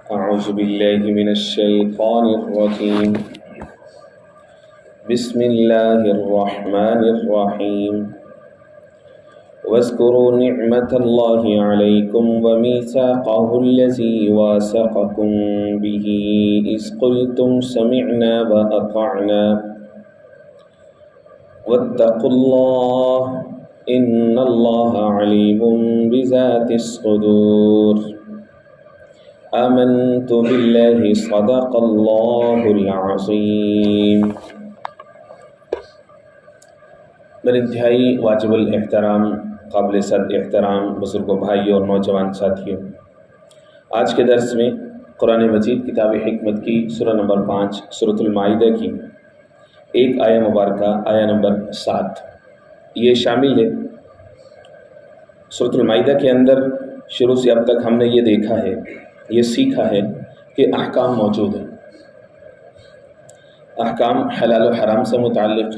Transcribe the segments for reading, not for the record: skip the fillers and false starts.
أعوذ بالله من الشيطان الرجيم. بسم الله الرحمن الرحيم. واذكروا نعمة الله عليكم وميثاقه الذي واثقكم به إذ قلتم سمعنا وأطعنا واتقوا الله إن الله عليم بذات الصدور. آمنت بالله صدق الله العظيم. میرے انتہائی واجب الاحترام قابل صد احترام بزرگوں بھائیوں اور نوجوان ساتھیوں، آج کے درس میں قرآن مجید کتاب حکمت کی سورہ نمبر 5 سورۃ المائدہ کی ایک آیہ مبارکہ آیہ نمبر 7 یہ شامل ہے۔ سورۃ المائدہ کے اندر شروع سے اب تک ہم نے یہ دیکھا ہے، یہ سیکھا ہے کہ احکام موجود ہیں، احکام حلال و حرام سے متعلق،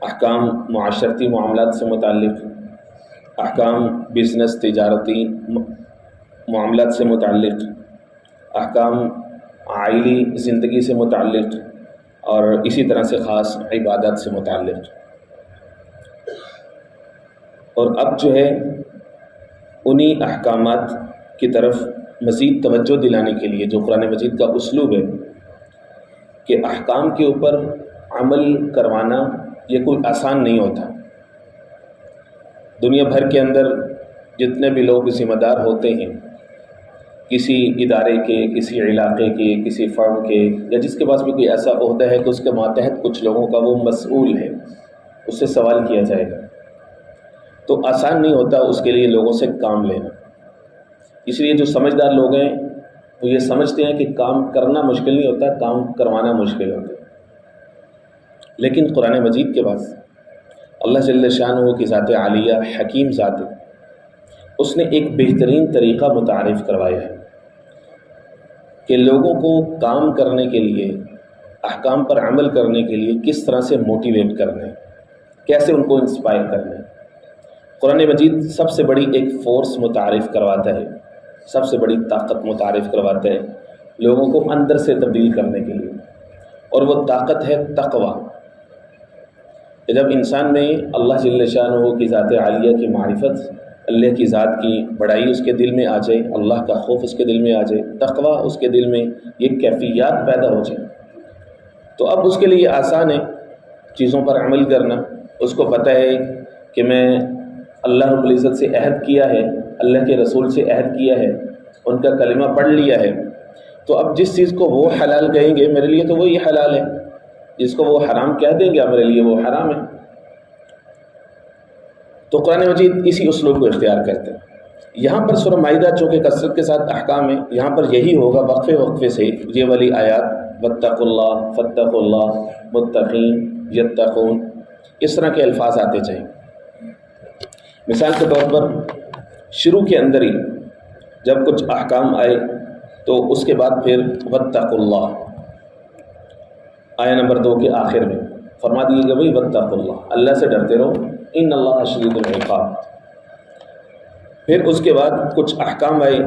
احکام معاشرتی معاملات سے متعلق، احکام بزنس تجارتی معاملات سے متعلق، احکام عائلی زندگی سے متعلق، اور اسی طرح سے خاص عبادات سے متعلق۔ اور اب جو ہے انہی احکامات کی طرف مزید توجہ دلانے کے لیے جو قرآن مجید کا اسلوب ہے کہ احکام کے اوپر عمل کروانا یہ کوئی آسان نہیں ہوتا۔ دنیا بھر کے اندر جتنے بھی لوگ ذمہ دار ہوتے ہیں، کسی ادارے کے، کسی علاقے کے، کسی فرم کے، یا جس کے پاس بھی کوئی ایسا عہدہ ہے کہ اس کے ماتحت کچھ لوگوں کا وہ مسئول ہے، اس سے سوال کیا جائے گا، تو آسان نہیں ہوتا اس کے لیے لوگوں سے کام لینا۔ اس لیے جو سمجھدار لوگ ہیں وہ یہ سمجھتے ہیں کہ کام کرنا مشکل نہیں ہوتا، کام کروانا مشکل ہوتا ہے۔ لیکن قرآن مجید کے پاس اللہ جل شانہ کی ذات عالیہ حکیم ذات ہے، اس نے ایک بہترین طریقہ متعارف کروایا ہے کہ لوگوں کو کام کرنے کے لیے، احکام پر عمل کرنے کے لیے کس طرح سے موٹیویٹ کرنا ہے، کیسے ان کو انسپائر کرنا ہے۔ قرآن مجید سب سے بڑی ایک فورس متعارف کرواتا ہے، سب سے بڑی طاقت متعارف کرواتا ہے لوگوں کو اندر سے تبدیل کرنے کے لیے، اور وہ طاقت ہے تقویٰ۔ جب انسان میں اللہ جل شانہ کی ذات عالیہ کی معرفت، اللہ کی ذات کی بڑائی اس کے دل میں آ جائے، اللہ کا خوف اس کے دل میں آ جائے، تقویٰ اس کے دل میں یہ کیفیات پیدا ہو جائیں، تو اب اس کے لیے آسان ہے چیزوں پر عمل کرنا۔ اس کو پتہ ہے کہ میں اللہ رب العزت سے عہد کیا ہے، اللہ کے رسول سے عہد کیا ہے، ان کا کلمہ پڑھ لیا ہے، تو اب جس چیز کو وہ حلال کہیں گے میرے لیے تو وہی حلال ہے، جس کو وہ حرام کہہ دیں گے میرے لیے وہ حرام ہے۔ تو قرآن مجید اسی اسلوب کو اختیار کرتے ہیں۔ یہاں پر سورہ مائدہ چونکہ کثرت کے ساتھ احکام ہے، یہاں پر یہی ہوگا وقفے وقفے سے یہ والی آیات، واتقوا اللہ، فاتقوا اللہ، متقین، یتقون، اس طرح کے الفاظ آتے جائیں۔ مثال کے طور پر شروع کے اندر ہی جب کچھ احکام آئے تو اس کے بعد پھر واتقوا اللہ، آیہ نمبر 2 کے آخر میں فرما دیے گا بھائی واتقوا اللہ، اللہ سے ڈرتے رہو، ان اللہ شدید العقاب۔ پھر اس کے بعد کچھ احکام آئے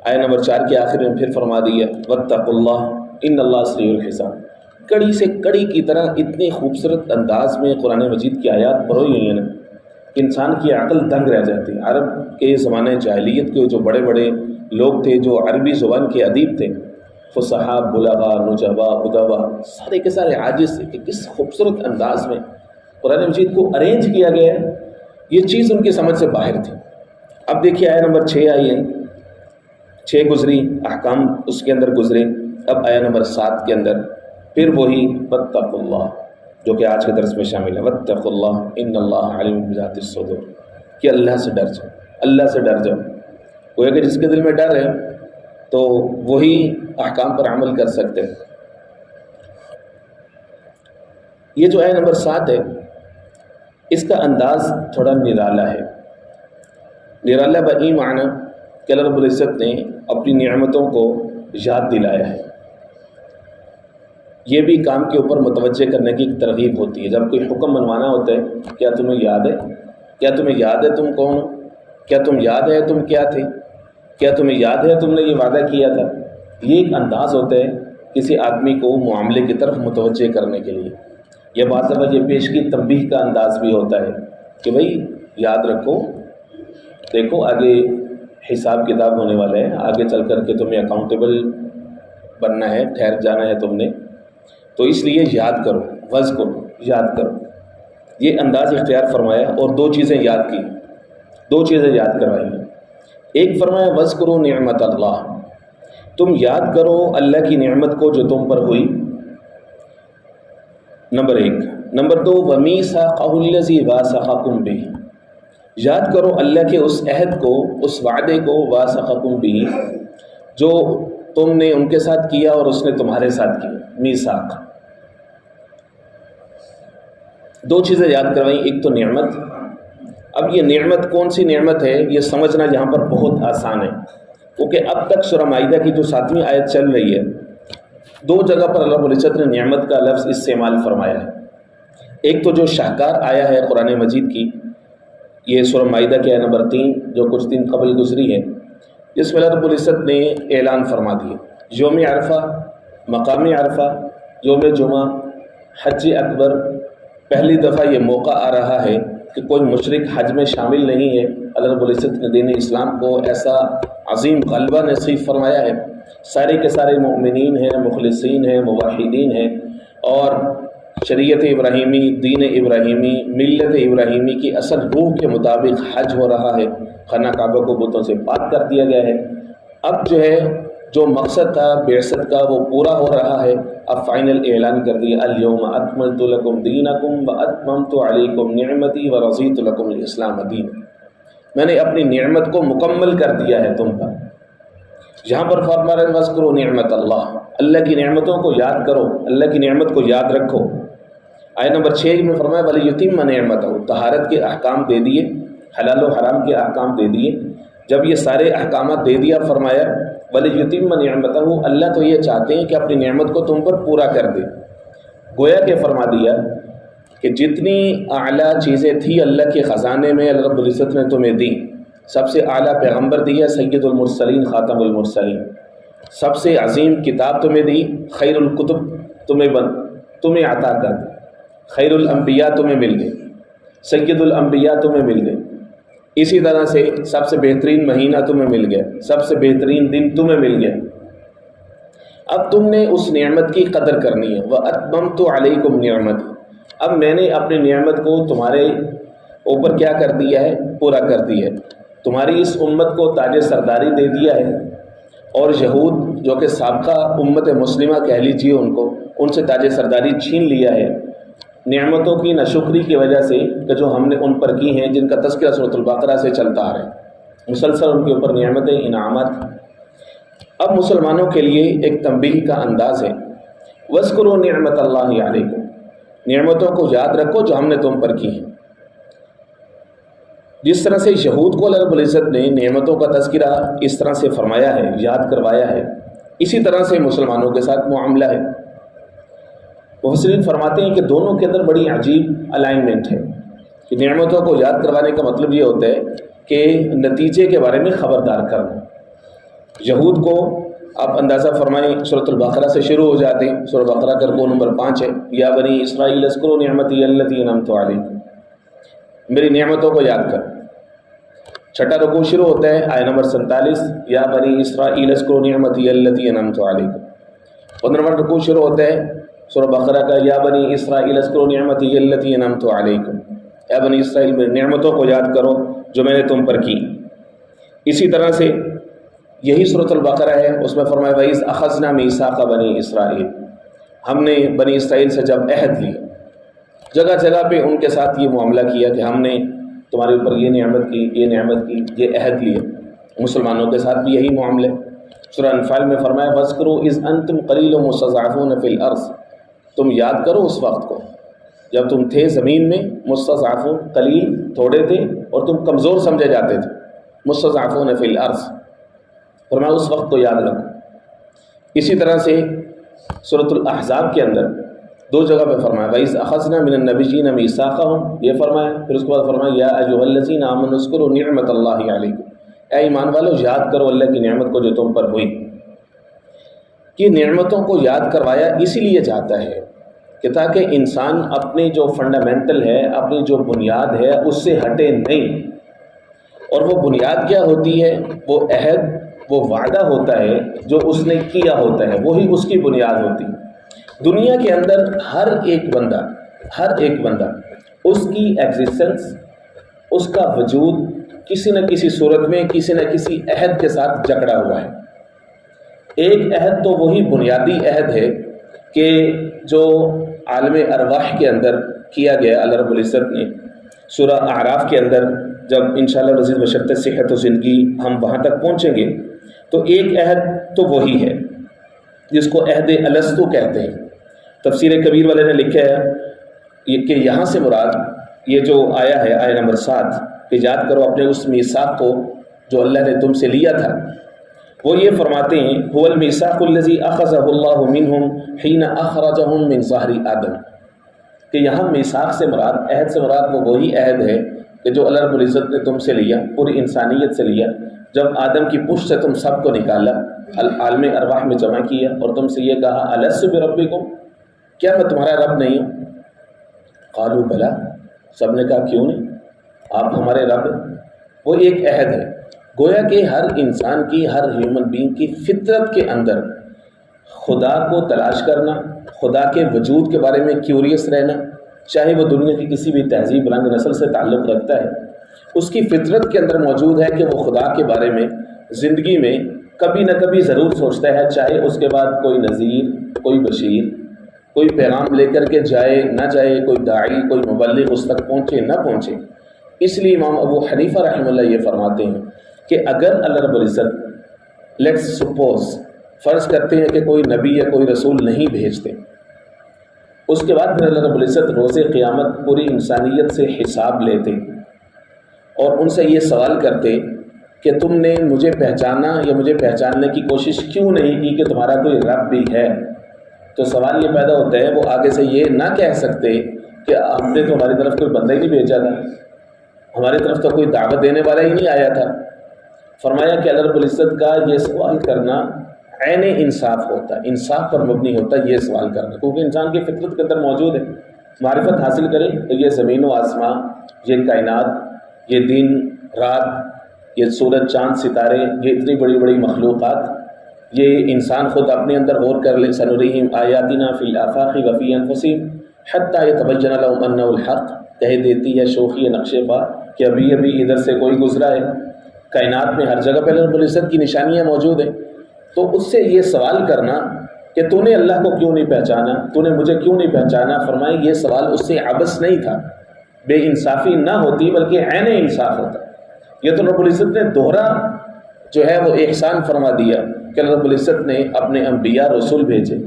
آیہ نمبر 4 کے آخر میں پھر فرما دیا واتقوا اللہ ان اللہ سریع الحساب۔ کڑی سے کڑی کی طرح اتنے خوبصورت انداز میں قرآن مجید کی آیات پڑھی ہوئی ہیں نا، انسان کی عقل دنگ رہ جاتی ہے۔ عرب کے زمانہ جاہلیت کے جو بڑے بڑے لوگ تھے، جو عربی زبان کے ادیب تھے، فصحاء، بلغاء، نجباء، ادباء، سارے کے سارے عاجز تھے کہ کس خوبصورت انداز میں قرآن مجید کو ارینج کیا گیا ہے، یہ چیز ان کی سمجھ سے باہر تھی۔ اب دیکھیے آیہ نمبر 6 آئی ہے، 6 گزری، احکام اس کے اندر گزرے، اب آیہ نمبر 7 کے اندر پھر وہی واتقوا اللہ جو کہ آج کے درس میں شامل ہے، واتقوا اللہ ان اللہ علیم بذات الصدور، کہ اللہ سے ڈر جاؤ، اللہ سے ڈر جاؤ۔ وہ کہ جس کے دل میں ڈر ہے تو وہی احکام پر عمل کر سکتے ہیں۔ یہ جو آیہ نمبر 7 ہے اس کا انداز تھوڑا نرالا ہے، نرالا بئی معنی کہ اللہ رب العزت نے اپنی نعمتوں کو یاد دلایا ہے۔ یہ بھی کام کے اوپر متوجہ کرنے کی ترغیب ہوتی ہے۔ جب کوئی حکم منوانا ہوتا ہے، کیا تمہیں یاد ہے، کیا تمہیں یاد ہے تم کون ہو، کیا تم یاد ہے تم کیا تھے، کیا تمہیں یاد ہے تم نے یہ وعدہ کیا تھا، یہ ایک انداز ہوتا ہے کسی آدمی کو معاملے کی طرف متوجہ کرنے کے لیے. یہ بعض دفعہ یہ پیشگی تنبیہ کا انداز بھی ہوتا ہے کہ بھئی یاد رکھو، دیکھو آگے حساب کتاب ہونے والا ہے، آگے چل کر کے تمہیں اکاؤنٹیبل بننا ہے، ٹھہر جانا ہے تم نے، تو اس لیے یاد کرو، وذکر، یاد کرو. یہ انداز اختیار فرمایا اور دو چیزیں یاد کی، دو چیزیں یاد کروائی ہیں. ایک فرمایا وذکروا نعمت اللہ، تم یاد کرو اللہ کی نعمت کو جو تم پر ہوئی، نمبر ایک. نمبر دو ومیثاقہ الذی واثقکم بہ، یاد کرو اللہ کے اس عہد کو، اس وعدے کو، واثقکم بہ، جو تم نے ان کے ساتھ کیا اور اس نے تمہارے ساتھ کیا. میثاق، دو چیزیں یاد کروائی. ایک تو نعمت. اب یہ نعمت کون سی نعمت ہے یہ سمجھنا یہاں پر بہت آسان ہے، کیونکہ اب تک سورہ مائدہ کی جو 7ویں آیت چل رہی ہے، دو جگہ پر اللہ رب العزت نے نعمت کا لفظ استعمال فرمایا ہے. ایک تو جو شاہکار آیا ہے قرآن مجید کی، یہ سورہ مائدہ کی آیت نمبر 3 جو کچھ دن قبل گزری ہے، جس میں اللہ رب العزت نے اعلان فرما دیا یوم عرفہ، مقام عرفہ، یوم جمعہ، حج اکبر. پہلی دفعہ یہ موقع آ رہا ہے کہ کوئی مشرک حج میں شامل نہیں ہے. اللہ رب العزت نے دین اسلام کو ایسا عظیم غلبہ نصیب فرمایا ہے. سارے کے سارے مؤمنین ہیں، مخلصین ہیں، موحدین ہیں، اور شریعت ابراہیمی، دین ابراہیمی، ملت ابراہیمی کی اصل روح کے مطابق حج ہو رہا ہے. خانہ کعبہ کو بتوں سے پاک کر دیا گیا ہے. اب جو ہے جو مقصد تھا بعثت کا وہ پورا ہو رہا ہے. اب فائنل اعلان کر دیا الیوم اکملت لکم دینکم واتممت علیکم نعمتی ورضیت لکم الاسلام دینا. میں نے اپنی نعمت کو مکمل کر دیا ہے تم پر. یہاں پر فرما رہے ہیں وذکروا نعمت اللہ، اللہ کی نعمتوں کو یاد کرو، اللہ کی نعمت کو یاد رکھو. آیت نمبر 6 میں فرمایا ولیتم نعمتہ، طہارت کے احکام دے دیے، حلال و حرام کے احکام دے دیے. جب یہ سارے احکامات دے دیا فرمایا ولیتم نعمتہ، اللہ تو یہ چاہتے ہیں کہ اپنی نعمت کو تم پر پورا کر دے. گویا کہ فرما دیا کہ جتنی اعلیٰ چیزیں تھیں اللہ کے خزانے میں اللہ رب العزت نے تمہیں دی. سب سے اعلیٰ پیغمبر دیا سید المرسلین، خاتم المرسلین. سب سے عظیم کتاب تمہیں دی، خیر الکتب تمہیں عطا کر دی. خیر الانبیاء تمہیں مل گئے، سید الانبیاء تمہیں مل گئے. اسی طرح سے سب سے بہترین مہینہ تمہیں مل گیا، سب سے بہترین دن تمہیں مل گیا. اب تم نے اس نعمت کی قدر کرنی ہے. وَأَتْمَمْتُ عَلَيْكُمْ نِعْمَتِي، اب میں نے اپنی نعمت کو تمہارے اوپر کیا کر دیا ہے؟ پورا کر دیا ہے. تمہاری اس امت کو تاج سرداری دے دیا ہے، اور یہود جو کہ سابقہ امت مسلمہ کہہ لیجیے ان سے تاج سرداری چھین لیا ہے نعمتوں کی ناشکری کی وجہ سے کہ جو ہم نے ان پر کی ہیں، جن کا تذکرہ سورۃ البقرہ سے چلتا آ رہا ہے. مسلسل ان کے اوپر نعمتیں، انعامات. اب مسلمانوں کے لیے ایک تنبیہ کا انداز ہے وَاذْكُرُوا نِعْمَتَ اللَّهِ عَلَيْكُمْ، نعمتوں کو یاد رکھو جو ہم نے تم پر کی ہیں. جس طرح سے یہود کو اللہ رب العزت نے نعمتوں کا تذکرہ اس طرح سے فرمایا ہے، یاد کروایا ہے، اسی طرح سے مسلمانوں کے ساتھ معاملہ ہے. مفسرین فرماتے ہیں کہ دونوں کے اندر بڑی عجیب الائنمنٹ ہے کہ نعمتوں کو یاد کروانے کا مطلب یہ ہوتا ہے کہ نتیجے کے بارے میں خبردار کرنا. یہود کو آپ اندازہ فرمائیں سورۃ البقرہ سے شروع ہو جاتے ہیں. سورۃ البقرہ کا رکوع نمبر 5 ہے، یا بنی اسرائیل اذکروا نعمتی التی انعمت علیکم، میری نعمتوں کو یاد کر. چھٹا رکوع شروع ہوتا ہے آیت نمبر 47، یا بنی اسرائیل اذکروا نعمتی التی انعمت علیکم. 15واں رکوع شروع ہوتا ہے سورہ بقرہ کا، یا بنی اسرائیل اذکروا نعمتی التی انعمت علیکم، اے بنی اسرائیل میری نعمتوں کو یاد کرو جو میں نے تم پر کی. اسی طرح سے یہی سورۃ البقرہ ہے، اس میں فرمایا وَإِذْ أَخَذْنَا مِيثَاقَ بَنِي إِسْرَائِيلَ، ہم نے بنی اسرائیل سے جب عہد لیا. جگہ جگہ پہ ان کے ساتھ یہ معاملہ کیا کہ ہم نے تمہارے اوپر یہ نعمت کی، یہ نعمت کی، یہ عہد لیے. مسلمانوں کے ساتھ بھی یہی معاملہ. سورہ انفال میں فرمایا وَاذْكُرُوا إِذْ أَنْتُمْ قَلِيلٌ مُسْتَضْعَفُونَ فِي الْأَرْضِ، تم یاد کرو اس وقت کو جب تم تھے زمین میں مستضعفون، قلیل، تھوڑے تھے اور تم کمزور سمجھے جاتے تھے. مستضعفون فی الارض، فرمایا اس وقت کو یاد رکھو. اسی طرح سے سورۃ الاحزاب کے اندر دو جگہ پہ فرمایا وَإِذْ أَخَذْنَا مِنَ النَّبِيِّينَ مِيثَاقَهُمْ، یہ فرمایا. پھر اس کے بعد فرمایا یا أَيُّهَا الَّذِينَ آمَنُوا اذْكُرُوا نِعْمَتَ اللَّهِ عَلَيْكُمْ، اے ایمان والو یاد کرو اللہ کی نعمت کو جو تم پر ہوئی. کہ نعمتوں کو یاد کروایا اسی لیے جاتا ہے کہ تاکہ انسان اپنی جو فنڈامنٹل ہے، اپنی جو بنیاد ہے اس سے ہٹے نہیں۔ اور وہ بنیاد کیا ہوتی ہے؟ وہ عہد، وہ وعدہ ہوتا ہے جو اس نے کیا ہوتا ہے، وہی اس کی بنیاد ہوتی ہے۔ دنیا کے اندر ہر ایک بندہ اس کی ایگزسٹنس، اس کا وجود کسی نہ کسی صورت میں کسی نہ کسی عہد کے ساتھ جکڑا ہوا ہے۔ ایک عہد تو وہی بنیادی عہد ہے کہ جو عالم ارواح کے اندر کیا گیا اللہ رب العزت نے سورہ اعراف کے اندر، جب انشاءاللہ رضی بشرط صحت و زندگی ہم وہاں تک پہنچیں گے تو ایک عہد تو وہی ہے جس کو عہد الستو کہتے ہیں۔ تفسیر کبیر والے نے لکھا ہے کہ یہاں سے مراد یہ جو آیا ہے آیہ نمبر 7 کہ یاد کرو اپنے اس میثاق کو جو اللہ نے تم سے لیا تھا، وہ یہ فرماتے ہیں هو الميثاق الذي اخذه الله منهم حين اخرجهم من ظهر آدم، کہ یہاں میثاق سے مراد، عہد سے مراد وہ وہی عہد ہے کہ جو اللہ رب العزت نے تم سے لیا، پوری انسانیت سے لیا، جب آدم کی پشت سے تم سب کو نکالا، عالم ارواح میں جمع کیا اور تم سے یہ کہا الست بربکم، کیا میں تمہارا رب نہیں ہوں؟ قالوا بلا، سب نے کہا کیوں نہیں، آپ ہمارے رب ہیں۔ وہ ایک عہد ہے، گویا کہ ہر انسان کی، ہر ہیومن بینگ کی فطرت کے اندر خدا کو تلاش کرنا، خدا کے وجود کے بارے میں کیوریس رہنا، چاہے وہ دنیا کی کسی بھی تہذیب رنگ نسل سے تعلق رکھتا ہے، اس کی فطرت کے اندر موجود ہے کہ وہ خدا کے بارے میں زندگی میں کبھی نہ کبھی ضرور سوچتا ہے، چاہے اس کے بعد کوئی نذیر، کوئی بشیر، کوئی پیغام لے کر کے جائے نہ جائے، کوئی داعی، کوئی مبلغ اس تک پہنچے نہ پہنچے۔ اس لیے امام ابو حنیفہ رحمہ اللہ یہ فرماتے ہیں کہ اگر اللہ رب العزت لیٹس سپوز فرض کرتے ہیں کہ کوئی نبی یا کوئی رسول نہیں بھیجتے، اس کے بعد پھر اللہ رب العزت روز قیامت پوری انسانیت سے حساب لیتے اور ان سے یہ سوال کرتے کہ تم نے مجھے پہچانا یا مجھے پہچاننے کی کوشش کیوں نہیں کی کہ تمہارا کوئی رب بھی ہے، تو سوال یہ پیدا ہوتا ہے وہ آگے سے یہ نہ کہہ سکتے کہ ہم نے تو ہماری طرف کوئی بندہ ہی نہیں بھیجا تھا، ہماری طرف تو کوئی دعوت دینے والا ہی نہیں آیا تھا۔ فرمایا کہ اللہ رب العزت کا یہ سوال کرنا عین انصاف ہوتا ہے، انصاف پر مبنی ہوتا ہے یہ سوال کرنا، کیونکہ انسان کی فطرت کے اندر موجود ہے۔ معرفت حاصل کرے تو یہ زمین و آسمان، یہ کائنات، یہ دن رات، یہ سورج چاند ستارے، یہ اتنی بڑی بڑی مخلوقات، یہ انسان خود اپنے اندر غور کر لے، سنریہم آیاتنا فی الآفاق وفی انفسہم حتی یتبین لہم انہ الحق، کہہ دیتی ہے شوخی نقش پا کہ ابھی ادھر سے کوئی گزرا ہے، کائنات میں ہر جگہ پہ اللہ رب العزت کی نشانیاں موجود ہیں۔ تو اس سے یہ سوال کرنا کہ تو نے اللہ کو کیوں نہیں پہچانا، تو نے مجھے کیوں نہیں پہچانا، فرمائے یہ سوال اس سے عبث نہیں تھا، بے انصافی نہ ہوتی بلکہ عین انصاف ہوتا۔ یہ تو رب العزت نے دوہرا جو ہے وہ احسان فرما دیا کہ اللہ رب العزت نے اپنے انبیاء رسول بھیجے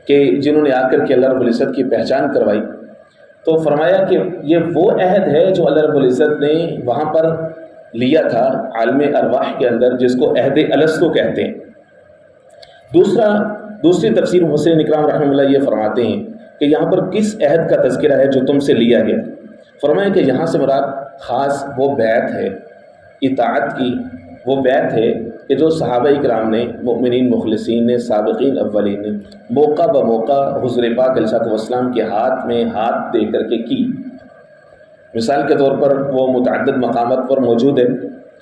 کہ جنہوں نے آ کر کے اللہ رب العزت کی پہچان کروائی۔ تو فرمایا کہ یہ وہ عہد ہے جو اللہ رب العزت نے وہاں پر لیا تھا عالم ارواح کے اندر، جس کو عہد الستو کہتے ہیں۔ دوسری تفسیر مفسرین اکرام رحمہ اللہ یہ فرماتے ہیں کہ یہاں پر کس عہد کا تذکرہ ہے جو تم سے لیا گیا، فرمایا کہ یہاں سے مراد خاص وہ بیعت ہے، اطاعت کی وہ بیعت ہے کہ جو صحابہ اکرام نے، مؤمنین مخلصین نے، سابقین اولین نے موقع بموقع حضور پاک علیہ الصلوۃ والسلام کے ہاتھ میں ہاتھ دے کر کے کی۔ مثال کے طور پر وہ متعدد مقامات پر موجود ہے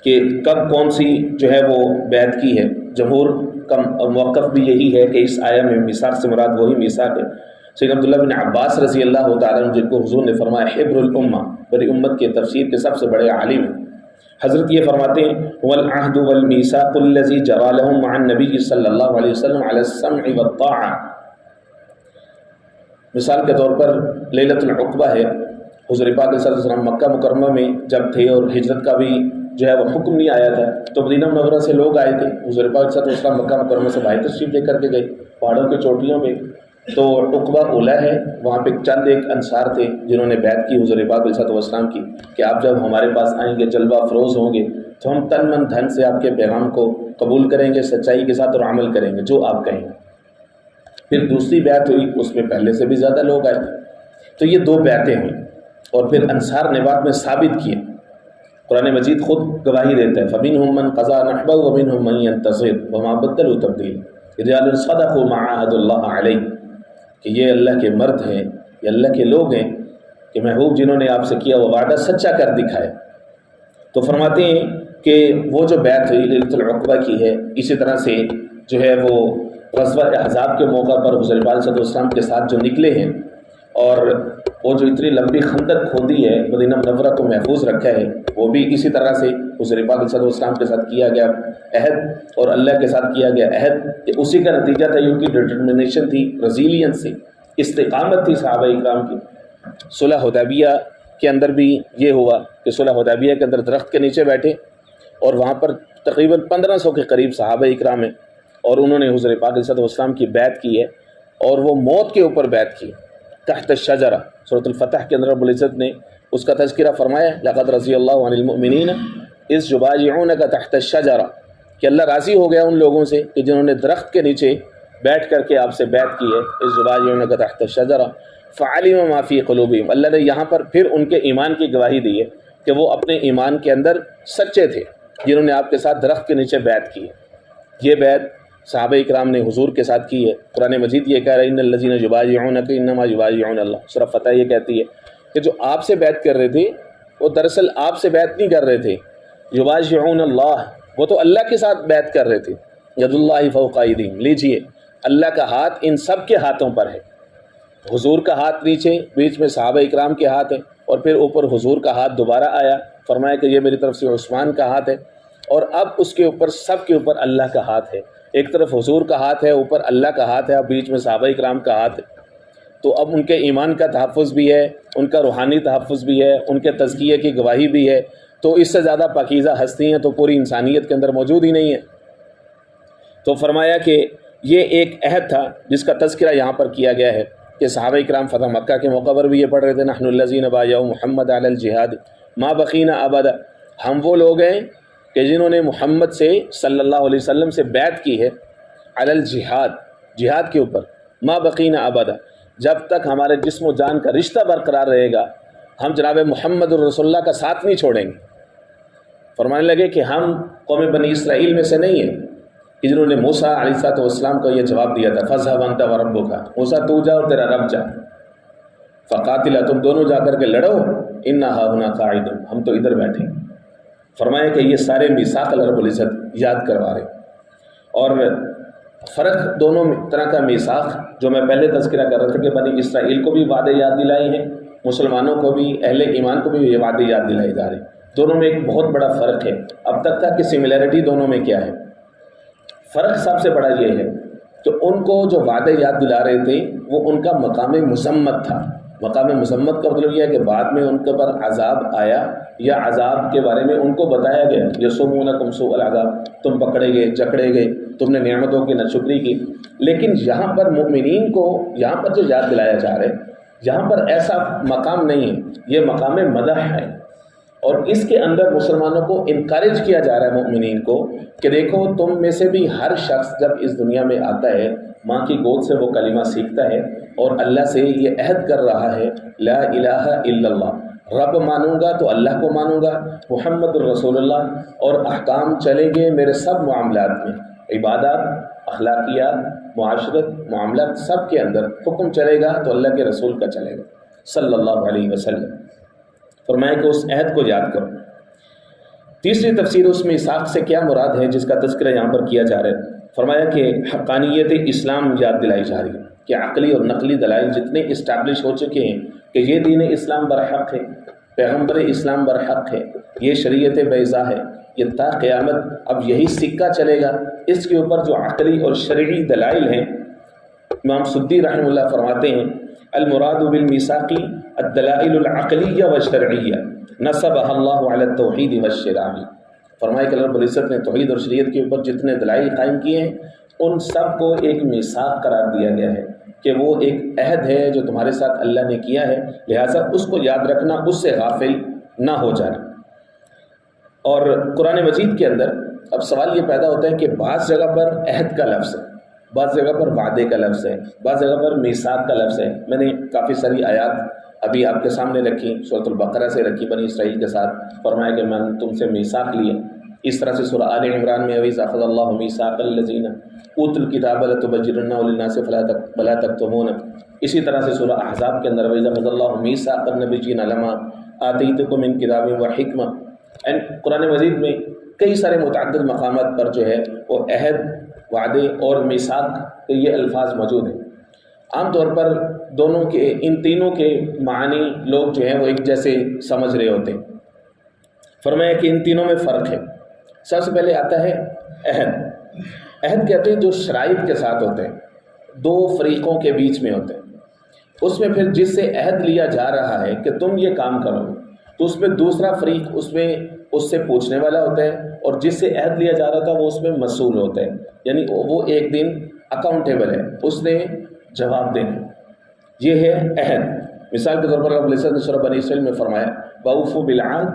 کہ کب کون سی جو ہے وہ بیعت کی ہے۔ جمہور کا موقف بھی یہی ہے کہ اس آیہ میں میثاق سے مراد وہی میثاق ہے۔ سیدنا عبداللہ بن عباس رضی اللہ تعالیٰ عنہ، جن کو حضور نے فرمایا حبر الامہ، بڑی امت کے تفسیر کے سب سے بڑے عالم ہیں، حضرت یہ فرماتے ہیں والعہد والمیثاق الذی جرى لهم مع النبی صلی اللہ علیہ وسلم على السمع والطاعہ۔ مثال کے طور پر لیلۃ العقبہ ہے، حضور پاک صلی اللہ علیہ وسلم مکہ مکرمہ میں جب تھے اور ہجرت کا بھی جو ہے وہ حکم نہیں آیا تھا، تو مدینہ منورہ سے لوگ آئے تھے، حضور پاک صلی اللہ علیہ وسلم مکہ مکرمہ سے باہر تشریف لے کر کے گئے پہاڑوں کی چوٹیوں پہ۔ تو عقبہ اولا ہے، وہاں پہ چند ایک انصار تھے جنہوں نے بیعت کی حضور پاک علیہ السلام کی کہ آپ جب ہمارے پاس آئیں گے، جلوہ افروز ہوں گے، تو ہم تن من دھن سے آپ کے پیغام کو قبول کریں گے، سچائی کے ساتھ اور عمل کریں گے جو آپ کہیں گے۔ پھر دوسری بیعت ہوئی، اس میں پہلے سے بھی زیادہ لوگ آئے، تو یہ دو بیعتیں ہوئیں، اور پھر انصار نے بعد میں ثابت کیے۔ قرآن مجید خود گواہی دیتا ہے فَمِنْهُمْ مَنْ قَضَىٰ نَحْبَهُ وَمِنْهُمْ مَنْ يَنتَظِرُ وَمَا بَدَّلُوا تَبْدِيلًا۔ رجال صدقوا ما عاهدوا اللہ علیہ، کہ یہ اللہ کے مرد ہیں، یہ اللہ کے لوگ ہیں کہ محبوب جنہوں نے آپ سے کیا وہ وعدہ سچا کر دکھائے۔ تو فرماتے ہیں کہ وہ جو بیعت ہوئی لیلۃ العقبہ کی ہے، اسی طرح سے جو ہے وہ غزوہ احزاب کے موقع پر حضور پاک صلی اللہ علیہ وسلم کے ساتھ جو نکلے ہیں، اور وہ جو اتنی لمبی خندق کھودی ہے، مدینہ منورہ کو محفوظ رکھا ہے، وہ بھی اسی طرح سے حضور پاک صلی اللہ علیہ وسلم کے ساتھ کیا گیا عہد اور اللہ کے ساتھ کیا گیا عہد، کہ اسی کا نتیجہ تھا، ان کی ڈٹرمنیشن تھی، ریزیلینس تھی، استقامت تھی صحابہ اکرام کی۔ صلح حدیبیہ کے اندر بھی یہ ہوا کہ صلح حدیبیہ کے اندر درخت کے نیچے بیٹھے، اور وہاں پر تقریباً 1500 کے قریب صحابہ اکرام ہیں، اور انہوں نے حضور پاک صلی اللہ علیہ وسلم کی بیعت کی ہے، اور وہ موت کے اوپر بیعت کی تحت الشجرہ۔ سورۃ الفتح کے اندر رب العزت نے اس کا تذکرہ فرمایا، لقد رضی اللہ عن المؤمنین اذ یبایعونک تحت الشجرہ، کہ اللہ راضی ہو گیا ان لوگوں سے کہ جنہوں نے درخت کے نیچے بیٹھ کر کے آپ سے بیعت کی ہے، اذ یبایعونک تحت الشجرہ فعلم ما فی قلوبہم۔ اللہ نے یہاں پر پھر ان کے ایمان کی گواہی دی ہے کہ وہ اپنے ایمان کے اندر سچے تھے، جنہوں نے آپ کے ساتھ درخت کے نیچے بیعت کی ہے۔ یہ بیعت صحابہ اکرام نے حضور کے ساتھ کی ہے۔ قرآن مجید یہ کہہ رہا ہے ان الذین یبایعونک انما یبایعون اللہ۔ سورہ فتح یہ کہتی ہے کہ جو آپ سے بیعت کر رہے تھے وہ دراصل آپ سے بیعت نہیں کر رہے تھے، یبایعون اللہ، وہ تو اللہ کے ساتھ بیعت کر رہے تھے۔ ید اللہ فوق ایدیہم، لیجئے اللہ کا ہاتھ ان سب کے ہاتھوں پر ہے، حضور کا ہاتھ نیچے، بیچ میں صحابہ اکرام کے ہاتھ ہے، اور پھر اوپر حضور کا ہاتھ دوبارہ آیا، فرمایا کہ یہ میری طرف سے عثمان کا ہاتھ ہے، اور اب اس کے اوپر سب کے اوپر اللہ کا ہاتھ ہے۔ ایک طرف حضور کا ہاتھ ہے، اوپر اللہ کا ہاتھ ہے، اب بیچ میں صحابہ اکرام کا ہاتھ ہے۔ تو اب ان کے ایمان کا تحفظ بھی ہے، ان کا روحانی تحفظ بھی ہے، ان کے تزکیے کی گواہی بھی ہے۔ تو اس سے زیادہ پاکیزہ ہستی ہیں تو پوری انسانیت کے اندر موجود ہی نہیں ہے۔ تو فرمایا کہ یہ ایک عہد تھا جس کا تذکرہ یہاں پر کیا گیا ہے کہ صحابہ اکرام فتح مکہ کے موقع پر بھی یہ پڑھ رہے تھے، نحن الذین بایعوا محمد علی الجہاد ما بقینا ابدا، ہم وہ لوگ ہیں کہ جنہوں نے محمد سے صلی اللہ علیہ وسلم سے بیعت کی ہے علی الجہاد، جہاد کے اوپر، ما بقینا ابدا، جب تک ہمارے جسم و جان کا رشتہ برقرار رہے گا ہم جناب محمد الرسول اللہ کا ساتھ نہیں چھوڑیں گے۔ فرمانے لگے کہ ہم قوم بنی اسرائیل میں سے نہیں ہیں کہ جنہوں نے موسیٰ علیہ السلام کو یہ جواب دیا تھا، فَاذْهَبْ أَنْتَ وَرَبُّكَ، موسیٰ تو جا اور تیرا رب جا، فَقَاتِلَا، تم دونوں جا کر کے لڑو، إِنَّا هَاهُنَا قَاعِدُونَ، ہم تو ادھر بیٹھے۔ فرمایا کہ یہ سارے میثاق اللہ رب العزت یاد کروا رہے، اور فرق دونوں طرح کا میثاق جو میں پہلے تذکرہ کر رہا تھا کہ بنی اسرائیل کو بھی وعدے یاد دلائے ہیں، مسلمانوں کو بھی، اہل ایمان کو بھی یہ وعدے یاد دلائے جا رہے ہیں، دونوں میں ایک بہت بڑا فرق ہے۔ اب تک تھا کہ سملیرٹی دونوں میں کیا ہے، فرق سب سے بڑا یہ ہے کہ ان کو جو وعدے یاد دلا رہے تھے وہ ان کا مقام مذمت تھا۔ مقام مذمت کا مطلب یہ ہے کہ بعد میں ان کے پر عذاب آیا یا عذاب کے بارے میں ان کو بتایا گیا، یسومونکم سوء العذاب، تم پکڑے گئے، جکڑے گئے، تم نے نعمتوں کی ناشکری کی۔ لیکن یہاں پر مومنین کو یہاں پر جو یاد دلایا جا رہا ہے، یہاں پر ایسا مقام نہیں ہے، یہ مقام مدح ہے، اور اس کے اندر مسلمانوں کو انکریج کیا جا رہا ہے مومنین کو کہ دیکھو تم میں سے بھی ہر شخص جب اس دنیا میں آتا ہے ماں کی گود سے وہ کلمہ سیکھتا ہے اور اللہ سے یہ عہد کر رہا ہے لا الہ الا اللہ، رب مانوں گا تو اللہ کو مانوں گا، محمد الرسول اللہ، اور احکام چلیں گے میرے سب معاملات میں، عبادات، اخلاقیات، معاشرت، معاملات، سب کے اندر حکم چلے گا تو اللہ کے رسول کا چلے گا صلی اللہ علیہ وسلم۔ فرمایا کہ اس عہد کو یاد کرو۔ تیسری تفسیر اس میثاق سے کیا مراد ہے جس کا تذکرہ یہاں پر کیا جا رہا ہے، فرمایا کہ حقانیت اسلام یاد دلائی جا رہی ہے کہ عقلی اور نقلی دلائل جتنے اسٹیبلش ہو چکے ہیں کہ یہ دین اسلام برحق ہے، پیغمبر اسلام برحق ہے، یہ شریعت بیضا ہے، یہ تا قیامت اب یہی سکہ چلے گا۔ اس کے اوپر جو عقلی اور شرعی دلائل ہیں، امام سدی رحمہ اللہ فرماتے ہیں المراد بالمیثاق الدلائل العقلیہ والشرعیہ نصبها اللہ علی التوحید والشرع، فرمایا کہ رب العزت نے توحید اور شریعت کے اوپر جتنے دلائل قائم کیے ہیں ان سب کو ایک میثاق قرار دیا گیا ہے کہ وہ ایک عہد ہے جو تمہارے ساتھ اللہ نے کیا ہے، لہٰذا اس کو یاد رکھنا، اس سے غافل نہ ہو جانا۔ اور قرآن مجید کے اندر اب سوال یہ پیدا ہوتا ہے کہ بعض جگہ پر عہد کا لفظ ہے، بعض جگہ پر وعدے کا لفظ ہے، بعض جگہ پر میثاق کا لفظ ہے۔ میں نے کافی ساری آیات ابھی آپ کے سامنے رکھی، سورۃ البقرہ سے رکھی، بنی اسرائیل کے ساتھ فرمایا کہ میں نے تم سے میثاق لیا، اس طرح سے سورہ آل عمران میں وَإِذْ أَخَذَ اللَّهُ مِيثَاقَ الَّذِينَ أُوتُوا الْكِتَابَ لَتُبَيِّنُنَّهُ لِلنَّاسِ فَلَا تَكْتُمُونَهُ، اسی طرح سے سورہ احزاب کے اندر وَإِذْ أَخَذَ اللَّهُ مِيثَاقَ النَّبِيِّينَ لَمَا آتَيْتُكُم مِّن كِتَابٍ وَحِكْمَةٍ۔ قرآن مجید میں کئی سارے متعدد مقامات پر جو ہے وہ عہد، وعدے اور میثاق کے یہ الفاظ موجود ہیں۔ عام طور پر دونوں کے، ان تینوں کے معنی لوگ جو ہیں وہ ایک جیسے سمجھ رہے ہوتے ہیں۔ فرمایا کہ ان تینوں میں فرق ہے۔ سب سے پہلے آتا ہے عہد۔ عہد کہتے ہیں جو شرائط کے ساتھ ہوتے ہیں، دو فریقوں کے بیچ میں ہوتے ہیں۔ اس میں پھر جس سے عہد لیا جا رہا ہے کہ تم یہ کام کرو، تو اس میں دوسرا فریق اس سے پوچھنے والا ہوتا ہے، اور جس سے عہد لیا جا رہا تھا وہ اس میں مسئول ہوتا ہے، یعنی وہ ایک دن اکاؤنٹیبل ہے، اس نے جواب دینا۔ یہ ہے عہد۔ مثال کے طور پر رب العزت نے سورہ بنی اسرائیل میں فرمایا وَأَوْفُوا بِالْعَهْدِ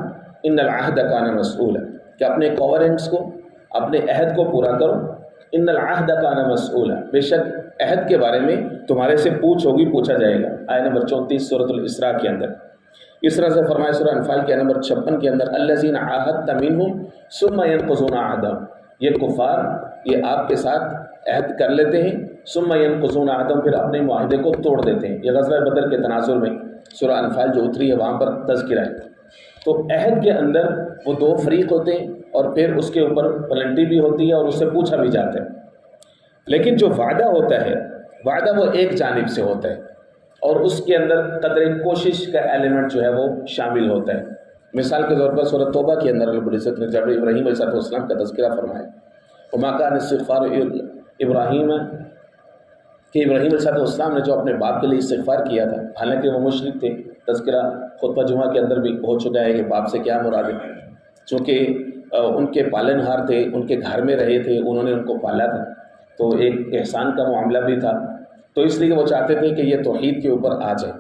إِنَّ الْعَهْدَ کَانَ مَسْئُولًا، کہ اپنے کوورنٹس کو، اپنے عہد کو پورا کرو۔ ان العہد کان مسئولا، بے شک عہد کے بارے میں تمہارے سے پوچھا جائے گا۔ آیت نمبر 34 سورۃ الاسراء کے اندر۔ اس طرح سے فرمایا سورہ انفال کے نمبر 56 کے اندر الذین عاہدت منہم ثم ينقضون عہدہم، یہ کفار یہ آپ کے ساتھ عہد کر لیتے ہیں، ثم ينقضون عہدہم، پھر اپنے معاہدے کو توڑ دیتے ہیں۔ یہ غزوہ بدر کے تناظر میں سورہ انفال جو اتری ہے وہاں پر تذکرہ ہے۔ تو عہد کے اندر وہ دو فریق ہوتے ہیں، اور پھر اس کے اوپر پلنٹی بھی ہوتی ہے اور اس سے پوچھا بھی جاتا ہے۔ لیکن جو وعدہ ہوتا ہے، وعدہ وہ ایک جانب سے ہوتا ہے، اور اس کے اندر قدر کوشش کا ایلیمنٹ جو ہے وہ شامل ہوتا ہے۔ مثال کے طور پر سورۃ توبہ کے اندر رب العزت نے جب ابراہیم علیہ السلام کا تذکرہ فرمایا، وَمَا كَانَ اسْتِغْفَارُ ابراہیم، کہ ابراہیم علیہ السلام نے جو اپنے باپ کے لیے استغفار کیا تھا، حالانکہ وہ مشرک تھے، تذکرہ خطبہ جمعہ کے اندر بھی ہو چکا ہے کہ باپ سے کیا مراد ہے، چونکہ ان کے پالن ہار تھے، ان کے گھر میں رہے تھے، انہوں نے ان کو پالا تھا، تو ایک احسان کا معاملہ بھی تھا، تو اس لیے وہ چاہتے تھے کہ یہ توحید کے اوپر آ جائے۔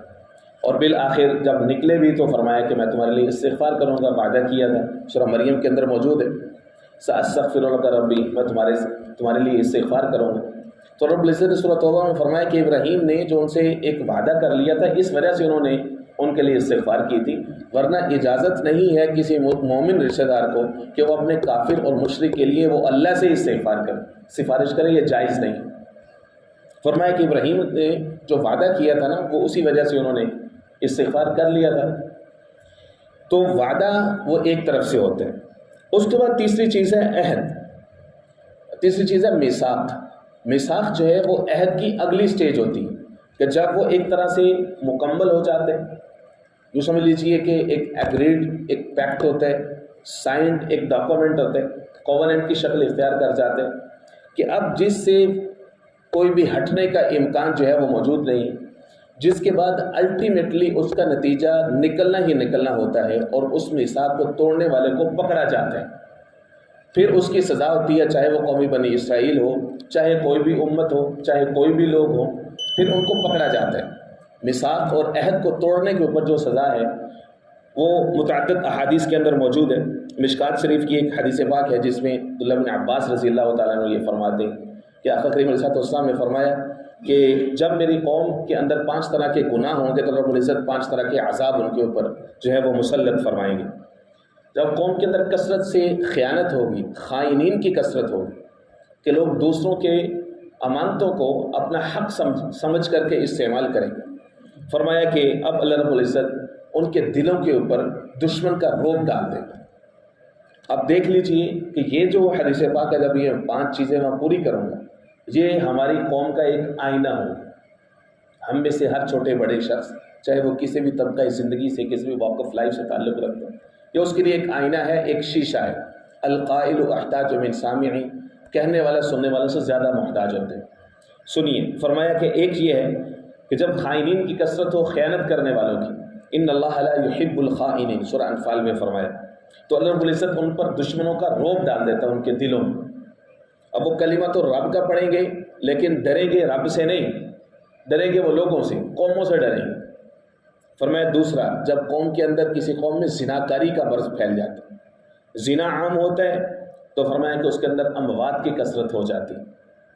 اور بالآخر جب نکلے بھی تو فرمایا کہ میں تمہارے لیے استغفار کروں گا، وعدہ کیا تھا، سورہ مریم کے اندر موجود ہے سأستغفر لک ربی، میں تمہارے لیے استغفار کروں گا۔ تو رب العزت نے سورۃ توبہ میں فرمایا کہ ابراہیم نے جو ان سے ایک وعدہ کر لیا تھا، اس وجہ سے انہوں نے ان کے لیے استغفار کی تھی، ورنہ اجازت نہیں ہے کسی مومن رشتہ دار کو کہ وہ اپنے کافر اور مشرک کے لیے وہ اللہ سے استغفار کرے، سفارش کرے، یہ جائز نہیں۔ فرمایا کہ ابراہیم نے جو وعدہ کیا تھا نا، وہ اسی وجہ سے انہوں نے استغفار کر لیا تھا۔ تو وعدہ وہ ایک طرف سے ہوتا ہے۔ اس کے بعد تیسری چیز ہے عہد، تیسری چیز ہے میثاق۔ میثاق جو ہے وہ عہد کی اگلی سٹیج ہوتی ہے، کہ جب وہ ایک طرح سے مکمل ہو جاتے ہیں، جو سمجھ لیجئے کہ ایک ایگریڈ ایک پیکٹ ہوتا ہے، سائنڈ ایک ڈاکومنٹ ہوتا ہے، کووننٹ کی شکل اختیار کر جاتے ہیں، کہ اب جس سے کوئی بھی ہٹنے کا امکان جو ہے وہ موجود نہیں، جس کے بعد الٹیمیٹلی اس کا نتیجہ نکلنا ہی نکلنا ہوتا ہے، اور اس میثاق کو توڑنے والے کو پکڑا جاتا ہے۔ پھر اس کی سزا ہوتی ہے، چاہے وہ قومی بنی اسرائیل ہو، چاہے کوئی بھی امت ہو، چاہے کوئی بھی لوگ ہو، پھر ان کو پکڑا جاتا ہے۔ میثاق اور عہد کو توڑنے کے اوپر جو سزا ہے وہ متعدد احادیث کے اندر موجود ہے۔ مشکات شریف کی ایک حدیث پاک ہے جس میں عبداللہ بن عباس رضی اللہ تعالیٰ عنہ یہ فرماتے ہیں کہ آقا کریم علیہ السلام نے فرمایا کہ جب میری قوم کے اندر 5 طرح کے گناہ ہوں گے تو رب العزت 5 طرح کے عذاب ان کے اوپر جو ہے وہ مسلط فرمائیں گے۔ جب قوم کے اندر کثرت سے خیانت ہوگی، خائنین کی کثرت ہوگی، کہ لوگ دوسروں کے امانتوں کو اپنا حق سمجھ کر کے استعمال کریں گے، فرمایا کہ اب اللہ رب العزت ان کے دلوں کے اوپر دشمن کا رعب ڈال دے گا۔ اب دیکھ لیجئے کہ یہ جو حدیث پاک ہے، جب یہ 5 چیزیں میں پوری کروں گا، یہ ہماری قوم کا ایک آئینہ ہوگا۔ ہم میں سے ہر چھوٹے بڑے شخص، چاہے وہ کسی بھی طبقہ زندگی سے، کسی بھی واک آف لائف سے تعلق رکھتا ہے، یہ اس کے لیے ایک آئینہ ہے، ایک شیشہ ہے۔ القائل احتاج من سامعی، کہنے والا سننے والوں سے زیادہ محتاج ہوتے ہیں۔ سنیے، فرمایا کہ ایک یہ ہے کہ جب خائنین کی کثرت ہو، خیانت کرنے والوں کی، ان اللہ لا یحب الخائنین، سورہ انفال میں فرمایا، تو اللہ رب العزت ان پر دشمنوں کا رعب ڈال دیتا ہے ان کے دلوں میں۔ اب وہ کلمہ تو رب کا پڑھیں گے، لیکن ڈریں گے رب سے نہیں، ڈریں گے وہ لوگوں سے، قوموں سے ڈریں گے۔ فرمایا دوسرا، جب قوم کے اندر کسی قوم میں زناکاری کا مرض پھیل جاتا ہے، زنا عام ہوتا ہے، تو فرمایا کہ اس کے اندر اموات کی کثرت ہو جاتی ہے،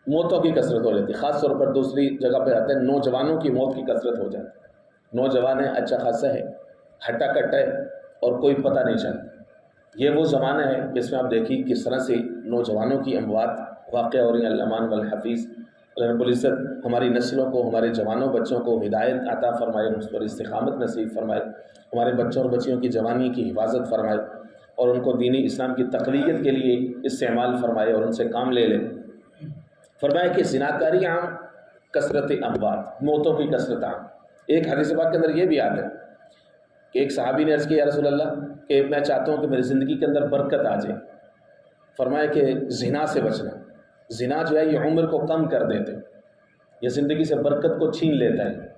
موتوں کی کثرت ہو جاتی ہے۔ خاص طور پر دوسری جگہ پہ آتا ہے، نوجوانوں کی موت کی کثرت ہو جاتی ہے۔ نوجوان ہے، اچھا خاصا ہے، ہٹا کٹا ہے، اور کوئی پتہ نہیں چلتا، یہ وہ زمانہ ہے جس میں آپ دیکھیے کس طرح سے نوجوانوں کی اموات واقع ہو رہی ہیں۔ المان والحفیظ اللہ رب العزت ہماری نسلوں کو، ہمارے جوانوں بچوں کو ہدایت عطا فرمائے، اس پر استقامت نصیب فرمائے، ہمارے بچوں اور بچیوں کی جوانی کی حفاظت فرمائے اور ان کو دینی اسلام کی تقویت کے لیے استعمال فرمائے اور ان سے کام لے لے۔ فرمایا کہ زناکاری عام، کثرت اموات، موتوں کی کثرت عام۔ ایک حدیث پاک کے اندر یہ بھی آتا ہے کہ ایک صحابی نے عرض کیا، یا رسول اللہ کہ میں چاہتا ہوں کہ میری زندگی کے اندر برکت آ جائے۔ فرمایا کہ زنا سے بچنا، زنا جو ہے یہ عمر کو کم کر دیتے، یہ زندگی سے برکت کو چھین لیتا ہے۔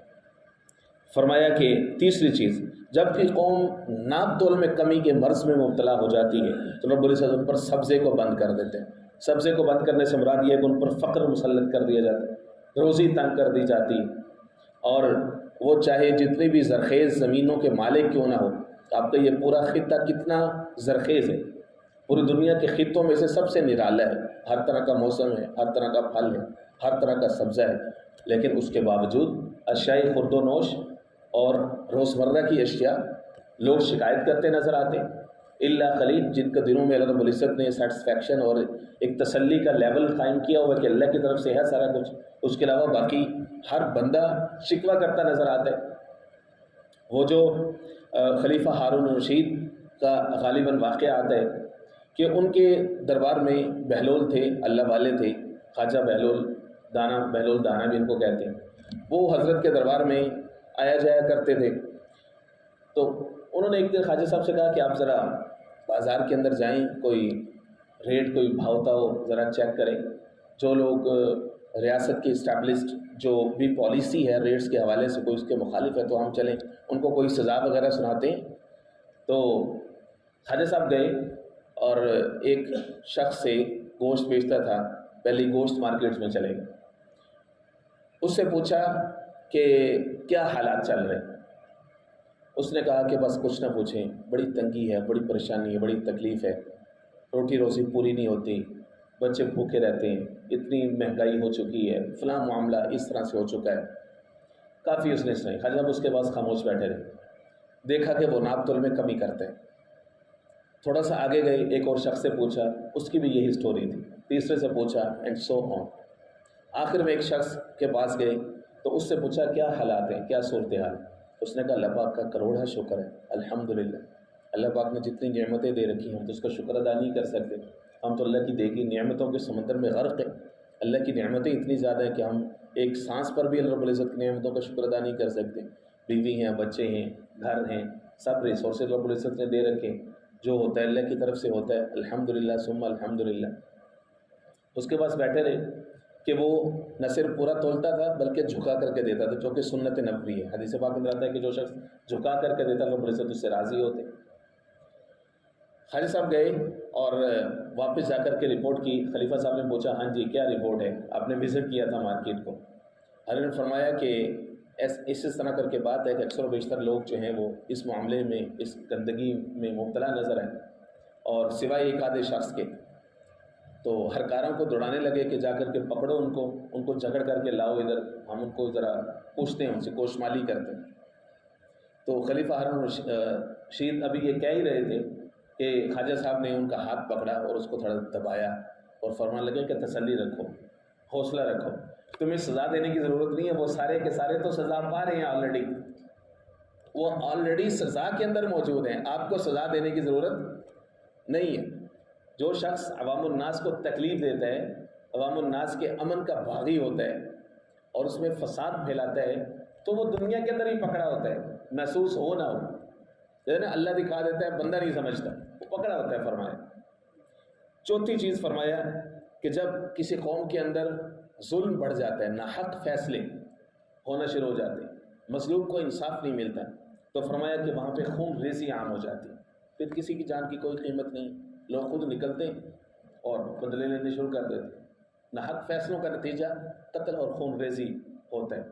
فرمایا کہ تیسری چیز، جب کہ قوم ناپ تول میں کمی کے مرض میں مبتلا ہو جاتی ہے تو رب العزت ان پر سبزے کو بند کر دیتے ہیں۔ سبزے کو بند کرنے سے مراد یہ ہے کہ ان پر فقر مسلط کر دیا جاتا ہے، روزی تنگ کر دی جاتی، اور وہ چاہے جتنی بھی زرخیز زمینوں کے مالک کیوں نہ ہو۔ آپ کا یہ پورا خطہ کتنا زرخیز ہے، پوری دنیا کے خطوں میں سے سب سے نرالا ہے، ہر طرح کا موسم ہے، ہر طرح کا پھل ہے، ہر طرح کا سبزہ ہے، لیکن اس کے باوجود اشیاء خورد و نوش اور روزمرہ کی اشیاء لوگ شکایت کرتے نظر آتے ہیں، الا قلیل جن کے دنوں میں اللہ رب العزت نے سیٹسفیکشن اور ایک تسلی کا لیول قائم کیا ہوا کہ اللہ کی طرف سے ہے سارا کچھ، اس کے علاوہ باقی ہر بندہ شکوہ کرتا نظر آتا ہے۔ وہ جو خلیفہ ہارون الرشید کا غالباً واقعہ آتا ہے کہ ان کے دربار میں بہلول تھے، اللہ والے تھے، خواجہ بہلول دانا بھی ان کو کہتے ہیں۔ وہ حضرت کے دربار میں آیا جایا کرتے تھے، تو انہوں نے ایک دن خواجہ صاحب سے کہا کہ آپ ذرا بازار کے اندر جائیں، کوئی ریٹ کوئی بھاؤتا ہو ذرا چیک کریں، جو لوگ ریاست کی اسٹیبلشڈ جو بھی پالیسی ہے ریٹس کے حوالے سے کوئی اس کے مخالف ہے تو ہم چلیں، ان کو کوئی سزا وغیرہ سناتے ہیں۔ تو خواجہ صاحب گئے اور ایک شخص سے گوشت بیچتا تھا، پہلے گوشت مارکیٹ میں چلے گئے، اس سے پوچھا کہ کیا حالات چل رہے ہیں۔ اس نے کہا کہ بس کچھ نہ پوچھیں، بڑی تنگی ہے، بڑی پریشانی ہے، بڑی تکلیف ہے، روٹی روزی پوری نہیں ہوتی، بچے بھوکے رہتے ہیں، اتنی مہنگائی ہو چکی ہے، فلاں معاملہ اس طرح سے ہو چکا ہے۔ کافی اس نے سنائی، خواجہ صاحب اس کے پاس خاموش بیٹھے رہے، دیکھا کہ وہ ناپ تول میں کمی کرتے ہیں۔ تھوڑا سا آگے گئے، ایک اور شخص سے پوچھا، اس کی بھی یہی سٹوری تھی، تیسرے سے پوچھا، اینڈ سو آن۔ آخر میں ایک شخص کے پاس گئے تو اس سے پوچھا کیا حالات ہیں، کیا صورتحال؟ اس نے کہا اللہ پاک کا کروڑا شکر ہے، الحمدللہ، اللہ پاک نے جتنی نعمتیں دے رکھی ہیں ہم تو اس کا شکر ادا نہیں کر سکتے، ہم تو اللہ کی دی گئی نعمتوں کے سمندر میں غرق ہیں۔ اللہ کی نعمتیں اتنی زیادہ ہیں کہ ہم ایک سانس پر بھی اللہ رب العزت کی نعمتوں کا شکر ادا نہیں کر سکتے۔ بیوی ہیں، بچے ہیں، گھر ہیں، سب ریسورسز رب العزت نے دے رکھے، جو ہوتا ہے اللہ کی طرف سے ہوتا ہے، الحمدللہ ثم الحمدللہ۔ اس کے پاس بیٹھے رہے کہ وہ نہ صرف پورا تولتا تھا بلکہ جھکا کر کے دیتا تھا، جو کہ سنت نبوی ہے۔ حدیث پاک میں آتا ہے کہ جو شخص جھکا کر کے دیتا رب العزت اس سے راضی ہوتے۔ خواجہ صاحب گئے اور واپس جا کر کے رپورٹ کی، خلیفہ صاحب نے پوچھا ہاں جی کیا رپورٹ ہے، آپ نے وزٹ کیا تھا مارکیٹ کو۔ حضرت نے فرمایا کہ اس طرح کر کے بات ہے کہ اکثر و بیشتر لوگ جو ہیں وہ اس معاملے میں، اس گندگی میں مبتلا نظر ہیں، اور سوائے ایک آدھے شخص کے تو ہر کاروں کو دوڑانے لگے کہ جا کر کے پکڑو ان کو جھگڑ کر کے لاؤ ادھر، ہم ان کو ذرا پوچھتے ہیں، ان سے کوشمالی کرتے ہیں۔ تو خلیفہ ہارون رشید ابھی یہ کہہ ہی رہے تھے کہ خواجہ صاحب نے ان کا ہاتھ پکڑا اور اس کو تھوڑا دبایا اور فرمانے لگے کہ تسلی رکھو، حوصلہ رکھو، تمہیں سزا دینے کی ضرورت نہیں ہے، وہ سارے کے سارے تو سزا پا رہے ہیں آلریڈی، وہ آلریڈی سزا کے اندر موجود ہیں، آپ کو سزا دینے کی ضرورت نہیں ہے۔ جو شخص عوام الناس کو تکلیف دیتا ہے، عوام الناس کے امن کا باغی ہوتا ہے اور اس میں فساد پھیلاتا ہے، تو وہ دنیا کے اندر ہی پکڑا ہوتا ہے، محسوس ہو نہ ہو، جیسے نا اللہ دکھا دیتا ہے بندہ نہیں سمجھتا، وہ پکڑا ہوتا ہے۔ فرمایا چوتھی چیز فرمایا کہ جب کسی قوم کے اندر ظلم بڑھ جاتا ہے، ناحق فیصلے ہونا شروع ہو جاتے ہیں، مظلوم کو انصاف نہیں ملتا، تو فرمایا کہ وہاں پہ خون ریزی عام ہو جاتی ہے، پھر کسی کی جان کی کوئی قیمت نہیں، لوگ خود نکلتے ہیں اور بدلے لینے شروع کر دیتے ہیں۔ ناحق فیصلوں کا نتیجہ قتل اور خون ریزی ہوتا ہے۔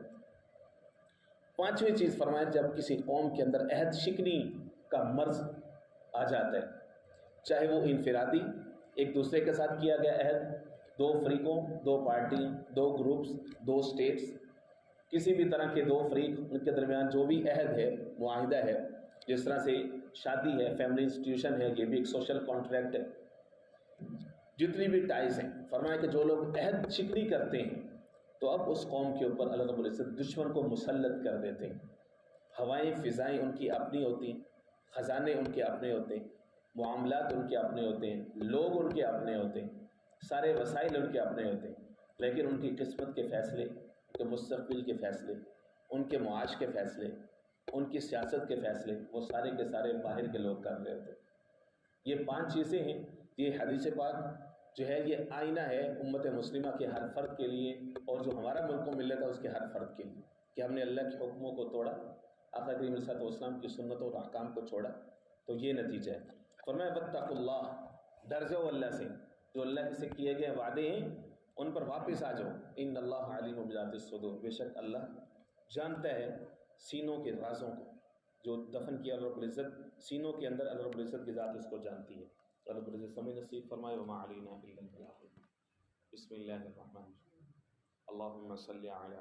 پانچویں چیز فرمایا جب کسی قوم کے اندر عہد شکنی کا مرض آ جاتا ہے، چاہے وہ انفرادی ایک دوسرے کے ساتھ کیا گیا عہد، دو فریقوں، دو پارٹی، دو گروپس، دو اسٹیٹس، کسی بھی طرح کے دو فریق ان کے درمیان جو بھی عہد ہے، معاہدہ ہے، جس طرح سے شادی ہے، فیملی انسٹیٹیوشن ہے، یہ بھی ایک سوشل کانٹریکٹ ہے. جتنی بھی ٹائز ہیں، فرمایا کہ جو لوگ عہد شکنی کرتے ہیں تو اب اس قوم کے اوپر اللہ رب العزت دشمن کو مسلط کر دیتے ہیں. ہوائیں فضائیں ان کی اپنی ہوتی ہیں، خزانے ان کے اپنے ہوتے ہیں، معاملات ان کے اپنے ہوتے ہیں، لوگ ان کے اپنے ہوتے ہیں، سارے وسائل ان کے اپنے ہوتے ہیں، لیکن ان کی قسمت کے فیصلے، ان کے مستقبل کے فیصلے، ان کے معاش کے فیصلے، ان کی سیاست کے فیصلے وہ سارے کے سارے باہر کے لوگ کر رہے ہوتے ہیں. یہ 5 چیزیں ہیں. یہ حدیث پاک جو ہے یہ آئینہ ہے امت مسلمہ کے ہر فرد کے لیے، اور جو ہمارا ملک و ملت ہے اس کے ہر فرد کے لیے، کہ ہم نے اللہ کے حکموں کو توڑا، آقا کریم صلی اللہ علیہ وسلم کی سنتوں اور احکام کو چھوڑا، تو یہ نتیجہ ہے. فرمایا واتقوا اللہ، ڈر جاؤ اللہ سے، جو اللہ سے کیے گئے وعدے ہیں ان پر واپس آ جاؤ. ان اللہ علیم بذات الصدور، بے شک اللہ جانتا ہے سینوں کے رازوں کو. جو دفن کیا اللہ رب العزت سینوں کے اندر، اللہ رب العزت کی ذات اس کو جانتی ہے. اللہ رب العزت سمجھ نصیب فرمائے. وما علینا الا البلاغ. بسم اللہ الرحمن الرحیم. اللہم صلی علی